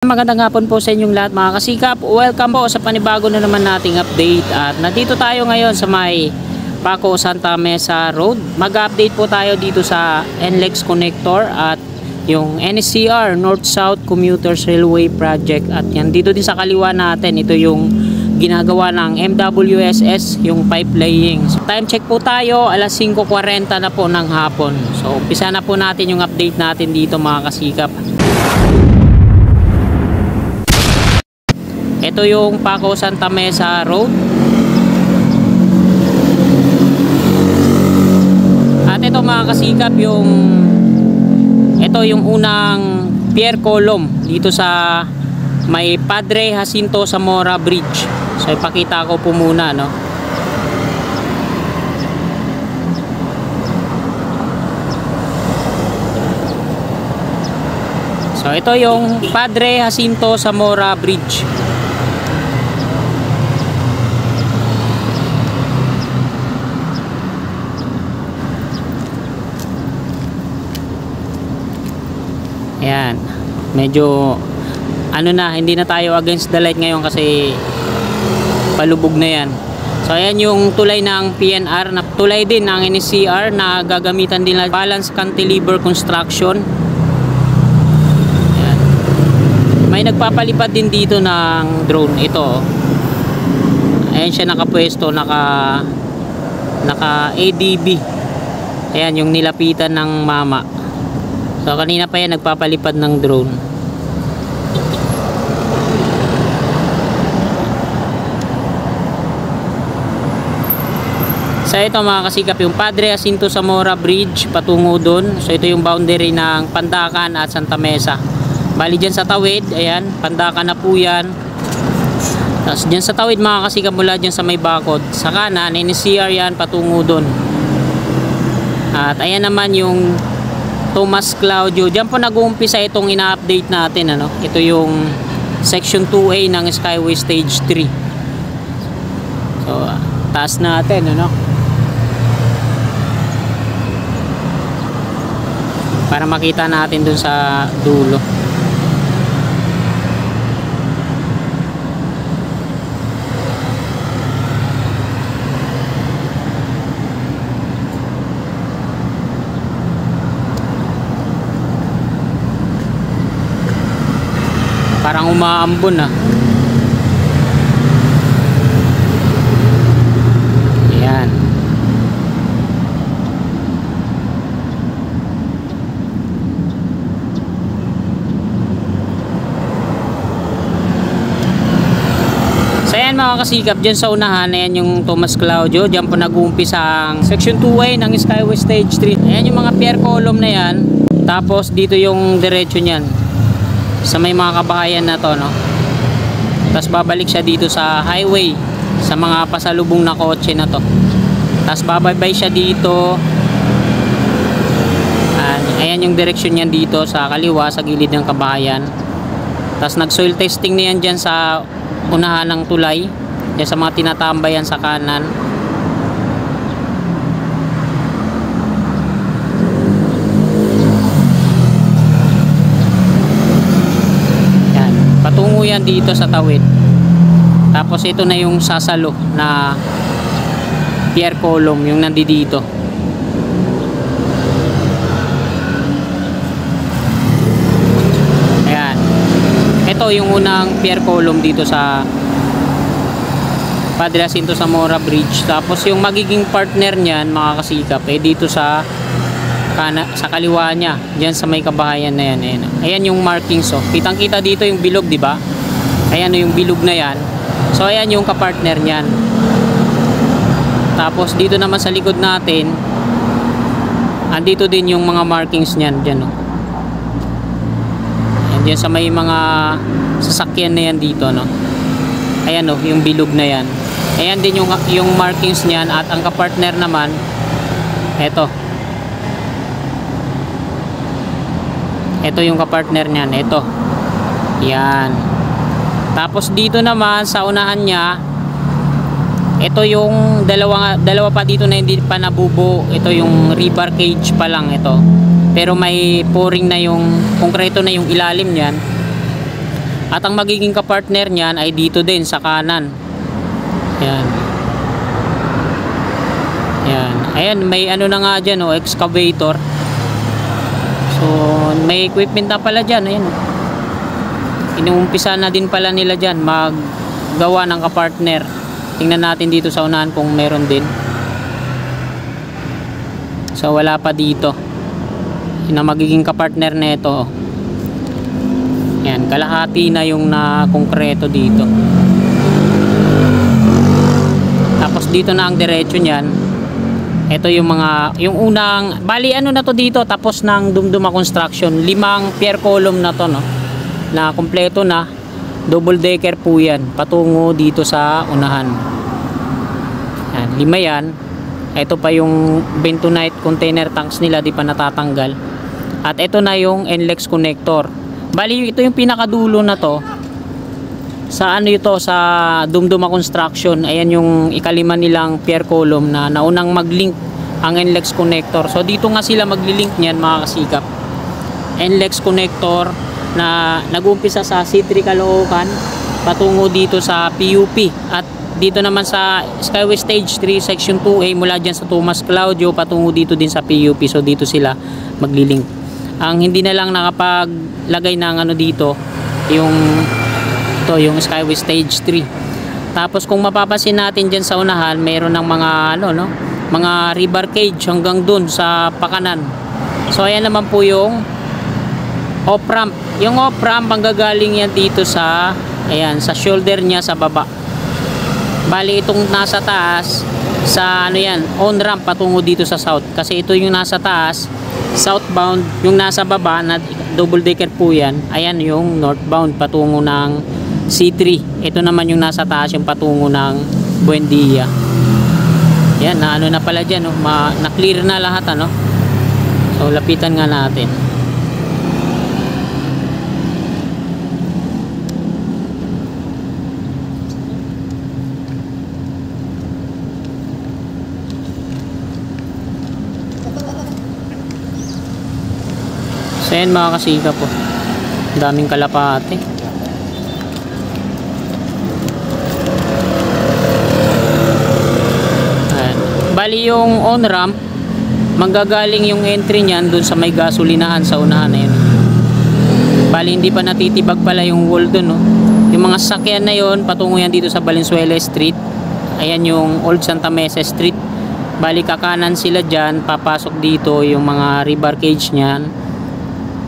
Magandang hapon po sa inyong lahat mga kasikap. Welcome po sa panibago na naman nating update. At nandito tayo ngayon sa may Paco Santa Mesa Road. Mag-update po tayo dito sa NLEX Connector at yung NSCR North-South Commuters Railway Project. At yan dito din sa kaliwa natin, ito yung ginagawa ng MWSS, yung pipe laying. So, time check po tayo, alas 5:40 na po ng hapon. So umpisa na po natin yung update natin dito mga kasikap. Ito yung Paco Santa Mesa Road. At ito mga kasikap, ito yung unang pier column dito sa may Padre Jacinto Zamora Bridge. So ipakita ko po muna, no. So ito yung Padre Jacinto Zamora Bridge. Ayan, medyo hindi na tayo against the light ngayon kasi palubog na yan. So ayan yung tulay ng PNR, na tulay din ng NSCR na gagamitan din na balance cantilever construction. Ayan. May nagpapalipad din dito ng drone. Ito, ayan siya nakapwesto, naka ADB. Ayan yung nilapitan ng mama. So kanina pa yan nagpapalipad ng drone. So ito mga kasikap, yung Padre Jacinto Zamora Bridge patungo dun. So ito yung boundary ng Pandacan at Santa Mesa. Bali dyan sa tawid, ayan, Pandacan na po yan. Tapos dyan sa tawid mga kasikap, mula dyan sa may bakod, sa kanan, NSCR yan patungo dun. At ayan naman yung Tomas Claudio. Diyan po nag-uumpisa itong ina-update natin, ano. Ito yung section 2A ng Skyway Stage 3. So, taas natin, ano. Para makita natin dun sa dulo. Parang umaambon na. Ayan. So ayan mga kasikap, dyan sa unahan, ayan yung Tomas Claudio. Dyan po nag-uumpisa ang section 2A ng Skyway Stage 3. Ayan yung mga pier column na yan. Tapos dito yung diretso nyan sa may mga kabahayan na to, no. Tapos babalik siya dito sa highway sa mga pasalubong na kotse na to. Tapos bababay siya dito. Ayan yung direksyon niyan dito sa kaliwa, sa gilid ng kabahayan. Tapos nag soil testing na yan dyan sa unahan ng tulay, dyan sa mga tinatambayan sa kanan. Patungo yan dito sa tawid. Tapos ito na yung sasalo na pier column, yung nandito. Ayan. Ito yung unang pier column dito sa Padre Jacinto Zamora Bridge. Tapos yung magiging partner niyan mga kasikap dito sa kaliwa niya, diyan sa may kabahayan na yan. Ayan, ayan yung markings, oh. Kitang-kita dito yung bilog, di ba? Ayan yung bilog na yan. So ayan yung kapartner niyan. Tapos dito naman sa likod natin, andito din yung mga markings niyan diyan, oh. Ayan, diyan sa may mga sasakyan na yan dito, no. Ayan, oh, yung bilog na yan. Ayan din yung markings niyan, at ang kapartner naman eto. Ito yung kapartner niyan, ito. Yan. Tapos dito naman sa unahan niya, ito yung dalawa pa dito na hindi pa nabubo. Ito yung rebar cage pa lang ito. Pero may pouring na yung konkreto na yung ilalim niyan. At ang magiging kapartner niyan ay dito din sa kanan. Yan. Yan. Ayan, may ano na nga dyan, oh, excavator. So, may equipment na pala dyan. Ayan, oh. Inuumpisa na din pala nila dyan maggawa ng kapartner. Tingnan natin dito sa unahan kung meron din. So, wala pa dito. Yun ang magiging kapartner nito, oh. Yan, kalahati na yung na konkreto dito. Tapos dito na ang diretso niyan. Ito yung mga, yung unang, bali ano na to dito, tapos ng Dumduma Construction. 5 pier column na to, no, na kompleto na. Double decker po yan, patungo dito sa unahan. Yan, 5 yan. Ito pa yung bentonite container tanks nila, di pa natatanggal. At ito na yung NLEX connector. Bali, ito yung pinakadulo na to. Sa ano ito, sa Dumduma Construction. Ayan yung ikalima nilang pier column na naunang mag-link ang NLEX connector. So dito nga sila magli-link niyan, mga kasikap. NLEX connector na nag-umpisa sa C3 Caloocan patungo dito sa PUP. At dito naman sa Skyway Stage 3 Section 2A mula dyan sa Tomas Claudio patungo dito din sa PUP. So dito sila magli-link. Ang hindi na lang nakapaglagay ng ano dito, yung Skyway Stage 3. Tapos kung mapapansin natin diyan sa unahan, mayroon ng mga ano, no, mga rebar cage hanggang dun sa pakanan. So ayan naman po yung off-ramp. Yung off-ramp manggagaling yan dito sa, ayan, sa shoulder niya sa baba. Bali itong nasa taas sa ano yan, on-ramp patungo dito sa south. Kasi ito yung nasa taas, southbound. Yung nasa baba na double decker po yan, ayan yung northbound patungo ng C3. Ito naman yung nasa taas, yung patungo ng Buendia. Yan, na ano na pala dyan, no? Na clear na lahat, ano. So lapitan nga natin. So yan, mga kasika po, daming kalapate. Ayan. Bali yung on ramp, manggagaling yung entry niyan dun sa may gasolinahan sa unahan na yun. Bali hindi pa natitibag pala yung wall dun, no? Yung mga sasakyan na yun patungo yan dito sa Valenzuela Street. Ayan yung Old Santa Mesa Street. Bali kakanan sila dyan, papasok dito yung mga rebar cage niyan.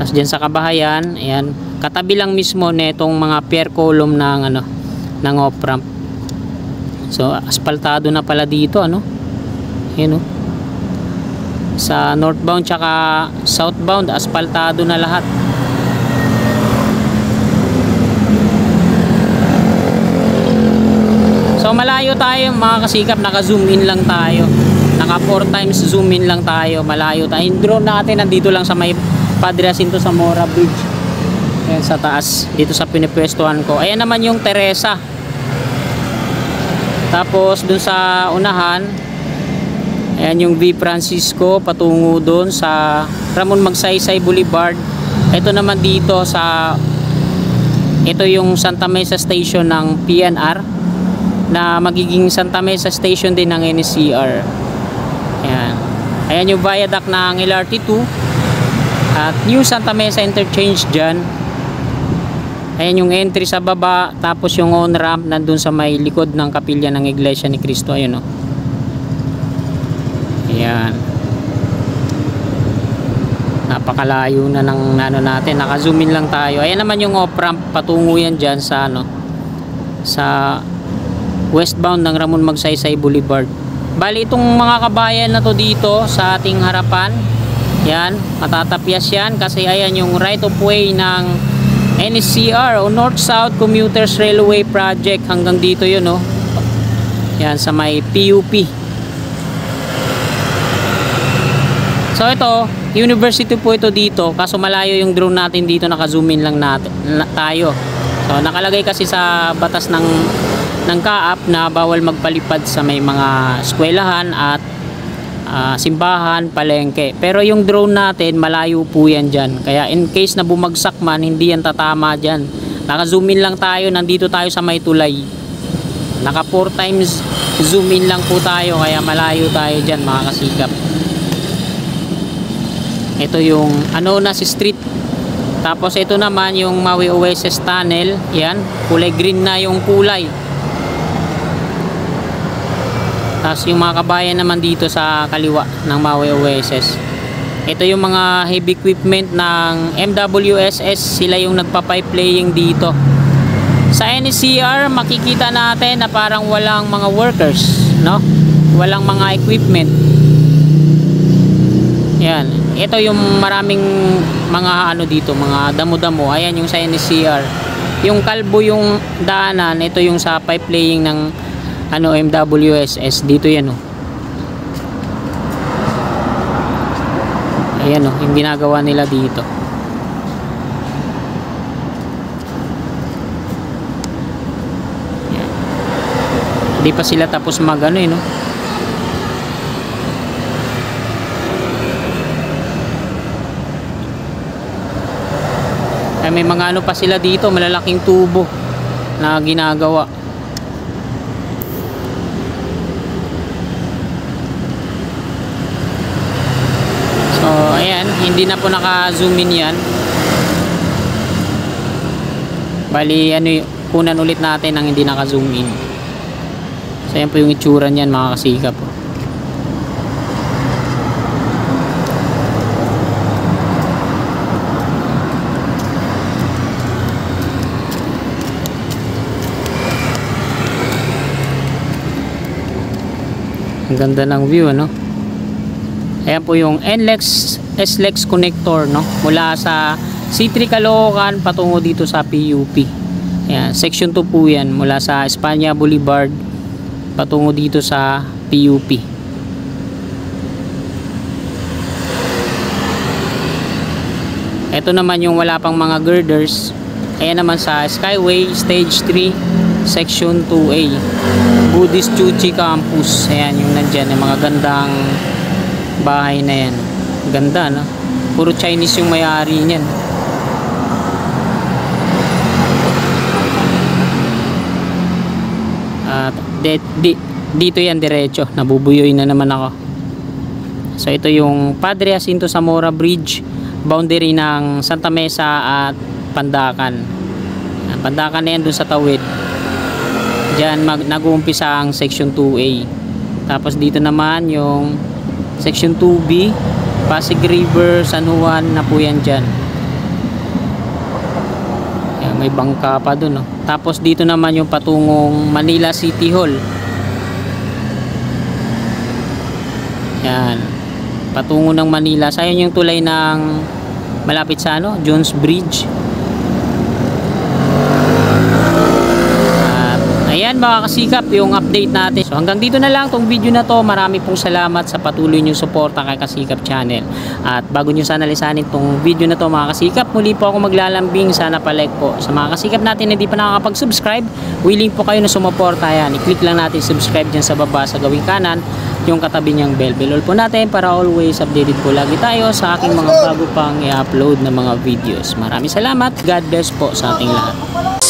Tapos dyan sa kabahayan, ayan, katabi lang mismo netong mga pier column ng ano, ng off-ramp. So asfaltado na pala dito, ano. Ayan, oh. Sa northbound tsaka southbound, asfaltado na lahat. So malayo tayo, mga kasikap, naka-zoom in lang tayo. Naka 4 times zoom in lang tayo, malayo tayo. Yung drone natin nandito lang sa may Padre Jacinto Zamora Bridge. Ayan sa taas, dito sa pinipwestuhan ko. Ayan naman yung Teresa. Tapos dun sa unahan, ayan yung V. Francisco patungo dun sa Ramon Magsaysay Boulevard. Ito naman dito sa, ito yung Santa Mesa Station ng PNR na magiging Santa Mesa Station din ng NSCR. Ayan. Ayan yung viaduct ng LRT2 at New Santa Mesa Interchange dyan. Ayan yung entry sa baba, tapos yung on ramp nandun sa may likod ng kapilya ng Iglesia ni Cristo. Ayun, oh. Ayan, napakalayo na ng ano natin, naka-zoom in lang tayo. Ayan naman yung off ramp, patungo yan dyan sa ano, sa westbound ng Ramon Magsaysay Boulevard. Bali itong mga kabayan na to dito sa ating harapan, yan, matatapyas yan kasi ayan yung right of way ng NSCR o North-South Commuters Railway Project. Hanggang dito yun, oh. Yan sa may PUP. So ito, university po ito dito, kaso malayo yung drone natin dito, naka-zoom in lang natin tayo. So nakalagay kasi sa batas ng CAAP na bawal magpalipad sa may mga eskwelahan at simbahan, palengke. Pero yung drone natin malayo po yan dyan, kaya in case na bumagsak man, hindi yan tatama dyan. Naka-zoom in lang tayo, nandito tayo sa may tulay. Naka 4 times zoom in lang po tayo, kaya malayo tayo dyan mga kasikap. Ito yung Anonas Street. Tapos ito naman yung Maui Oasis Tunnel. Yan, kulay green na yung kulay. Tapos yung mga kabayan naman dito sa kaliwa ng Maui Oasis. Ito yung mga heavy equipment ng MWSS. Sila yung nagpa-pipe laying dito. Sa NCR makikita natin na parang walang mga workers, no? Walang mga equipment. Yan. Ito yung maraming mga ano dito, mga damo-damo. Ayan yung sa NCR. Yung kalbo yung daanan, ito yung sa pipe laying ng ano MWSS. Dito yan, oh. Ayan, oh, yung ginagawa nila dito. Hindi pa sila tapos mag ano, no? Ay, may mga ano pa sila dito, malalaking tubo na ginagawa. So, ayan, hindi na po naka-zoom in yan. Bali, ano, kunan ulit natin ang hindi naka-zoom in. So, ayan po yung itsura niyan mga kasikap. Ang ganda ng view, ano? Ayan po yung NLEX SLEX connector, no? Mula sa C3 Caloocan patungo dito sa PUP. Ayan, section 2 po yan. Mula sa Espanya Boulevard patungo dito sa PUP. Ito naman yung wala pang mga girders. Ayan naman sa Skyway Stage 3 Section 2A Buddhist Chuchi Campus. Ayan yung nandyan, yung mga gandang bahay na yan. Ganda, no? Puro Chinese yung may-ari niyan. At dito yan diretso. Nabubuyoy na naman ako. So ito yung Padre Jacinto Zamora Bridge, boundary ng Santa Mesa at Pandacan. Pandacan na yan dun sa Tawid. Diyan nag-uumpisa ang section 2A. Tapos dito naman yung section 2B, Pasig River, San Juan na po yan dyan. Yan, may bangka pa dun, no? Tapos dito naman yung patungong Manila City Hall. Yan, patungo ng Manila. Sayang yung tulay ng malapit sa ano, Jones Bridge. Ayan mga kasikap, yung update natin. So hanggang dito na lang tong video na to. Marami pong salamat sa patuloy nyo suporta kay Kasikap Channel. At bago nyo sana lisanin tong video na to mga kasikap, muli po ako maglalambing, sana palike po. Sa mga kasikap natin na hindi pa nakakapag-subscribe, willing po kayo na sumuporta. Ayan, i-click lang natin subscribe dyan sa baba sa gawing kanan, yung katabi niyang bell. Bell po natin para always updated po lagi tayo sa aking mga bago pang i-upload na mga videos. Maraming salamat. God bless po sa ating lahat.